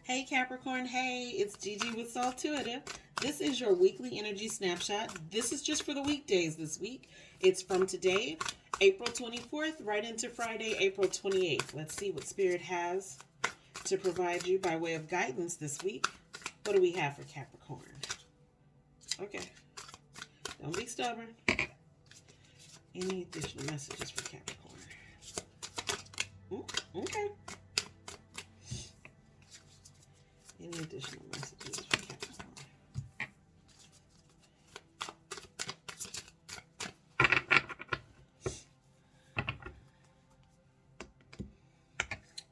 Hey Capricorn, hey, it's Gigi with Saltuitive. This is your weekly energy snapshot. This is just for the weekdays this week. It's from today, April 24th, right into Friday, April 28th. Let's see what Spirit has to provide you by way of guidance this week. What do we have for Capricorn? Okay, don't be stubborn. Any additional messages for Capricorn? Okay. Any additional messages for Capricorn?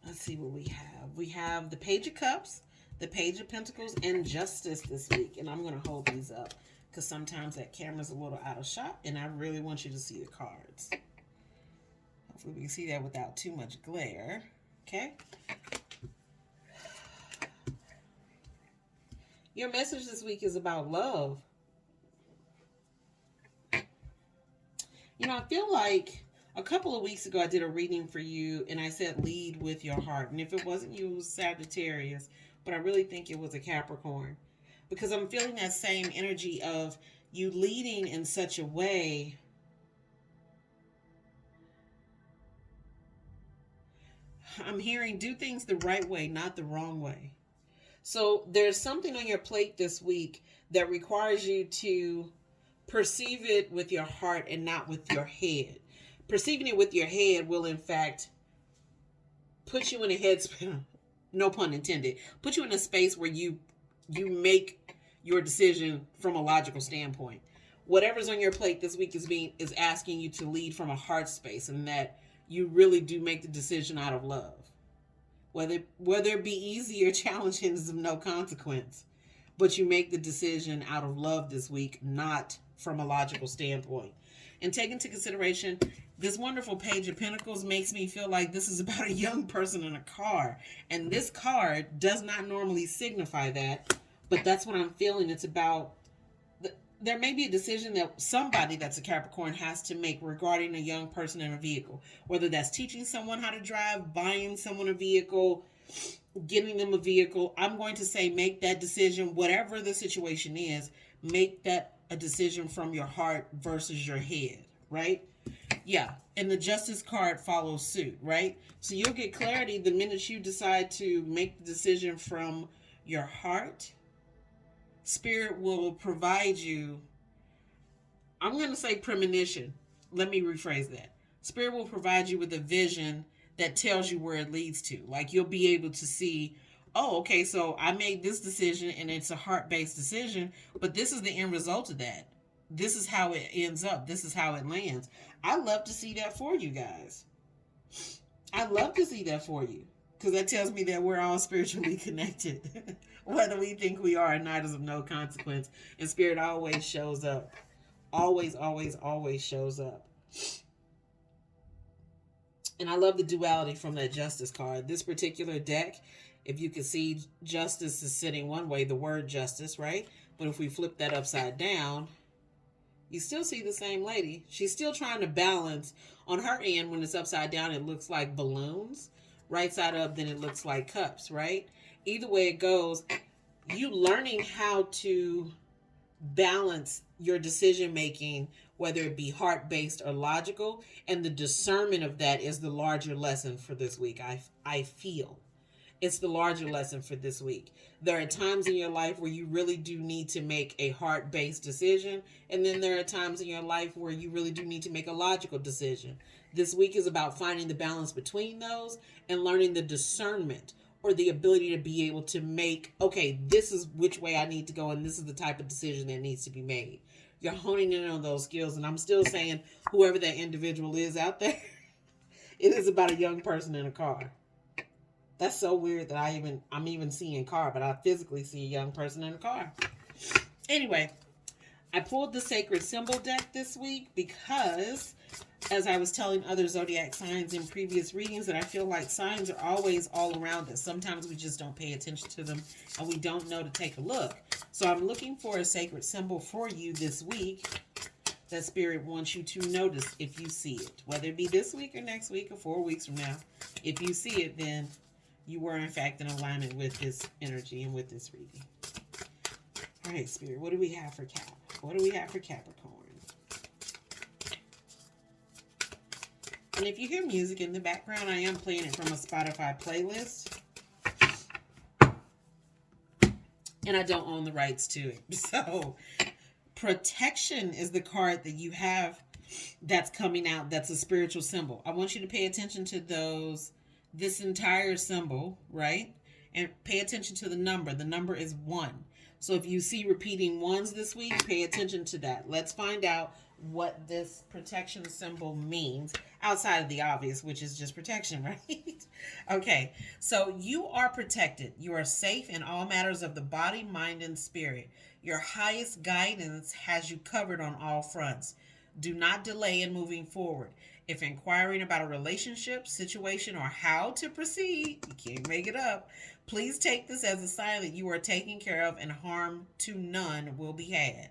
Let's see what we have. We have the Page of Cups, the Page of Pentacles, and Justice this week. And I'm going to hold these up because sometimes that camera's a little out of shot, and I really want you to see the cards. Hopefully we can see that without too much glare. Okay? Your message this week is about love. You know, I feel like a couple of weeks ago I did a reading for you and I said lead with your heart. And if it wasn't you, it was Sagittarius. But I really think it was a Capricorn. Because I'm feeling that same energy of you leading in such a way. I'm hearing do things the right way, not the wrong way. So there's something on your plate this week that requires you to perceive it with your heart and not with your head. Perceiving it with your head will, in fact, put you in a headspace, no pun intended, put you in a space where you make your decision from a logical standpoint. Whatever's on your plate this week is asking you to lead from a heart space, and that you really do make the decision out of love. Whether it be easy or challenging is of no consequence. But you make the decision out of love this week, not from a logical standpoint. And take into consideration, this wonderful Page of Pentacles makes me feel like this is about a young person in a car. And this card does not normally signify that, but that's what I'm feeling. It's about, there may be a decision that somebody that's a Capricorn has to make regarding a young person in a vehicle. Whether that's teaching someone how to drive, buying someone a vehicle, getting them a vehicle. I'm going to say make that decision, whatever the situation is, make that a decision from your heart versus your head, right? Yeah, and the Justice card follows suit, right? So you'll get clarity the minute you decide to make the decision from your heart. Spirit will provide you, I'm going to say premonition. Let me rephrase that. Spirit will provide you with a vision that tells you where it leads to. Like you'll be able to see, oh, okay, so I made this decision and it's a heart-based decision, but this is the end result of that. This is how it ends up. This is how it lands. I love to see that for you guys. I love to see that for you because that tells me that we're all spiritually connected. Whether we think we are or not is of no consequence. And Spirit always shows up. Always, always, always shows up. And I love the duality from that Justice card. This particular deck, if you can see, Justice is sitting one way, the word justice, right? But if we flip that upside down, you still see the same lady. She's still trying to balance. On her end, when it's upside down, it looks like balloons. Right side up, then it looks like cups, right? Either way it goes, you learning how to balance your decision making, whether it be heart-based or logical, and the discernment of that is the larger lesson for this week. I feel it's the larger lesson for this week. There are times in your life where you really do need to make a heart-based decision, and then there are times in your life where you really do need to make a logical decision. This week is about finding the balance between those and learning the discernment or the ability to be able to make, okay, this is which way I need to go, and this is the type of decision that needs to be made. You're honing in on those skills, and I'm still saying whoever that individual is out there, it is about a young person in a car. That's so weird that I'm even seeing car, but I physically see a young person in a car. Anyway, I pulled the Sacred Symbol deck this week because, as I was telling other zodiac signs in previous readings, that I feel like signs are always all around us. Sometimes we just don't pay attention to them and we don't know to take a look. So I'm looking for a sacred symbol for you this week that Spirit wants you to notice if you see it. Whether it be this week or next week or 4 weeks from now. If you see it, then you were in fact in alignment with this energy and with this reading. All right, Spirit, what do we have for Cap? What do we have for Capricorn? And if you hear music in the background, I am playing it from a Spotify playlist. And I don't own the rights to it. So, protection is the card that you have that's coming out. That's a spiritual symbol. I want you to pay attention to this entire symbol, right? And pay attention to the number. The number is 1. So if you see repeating ones this week, pay attention to that. Let's find out what this protection symbol means outside of the obvious, which is just protection, right? Okay, so you are protected. You are safe in all matters of the body, mind, and spirit. Your highest guidance has you covered on all fronts. Do not delay in moving forward. If inquiring about a relationship, situation, or how to proceed, you can't make it up, please take this as a sign that you are taken care of and harm to none will be had.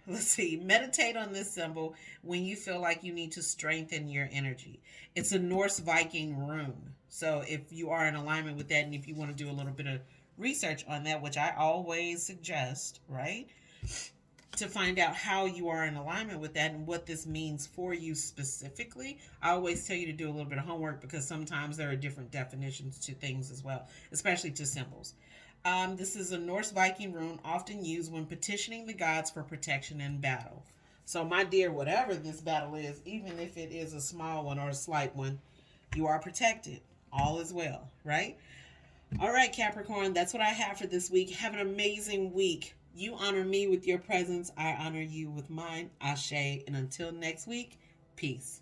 Let's see. Meditate on this symbol when you feel like you need to strengthen your energy. It's a Norse Viking rune. So if you are in alignment with that, and if you want to do a little bit of research on that, which I always suggest, right? To find out how you are in alignment with that and what this means for you specifically. I always tell you to do a little bit of homework because sometimes there are different definitions to things as well, especially to symbols. This is a Norse Viking rune often used when petitioning the gods for protection in battle. So, my dear, whatever this battle is, even if it is a small one or a slight one, you are protected. All is well, right? All right, Capricorn, that's what I have for this week. Have an amazing week. You honor me with your presence. I honor you with mine. Ashe. And until next week, peace.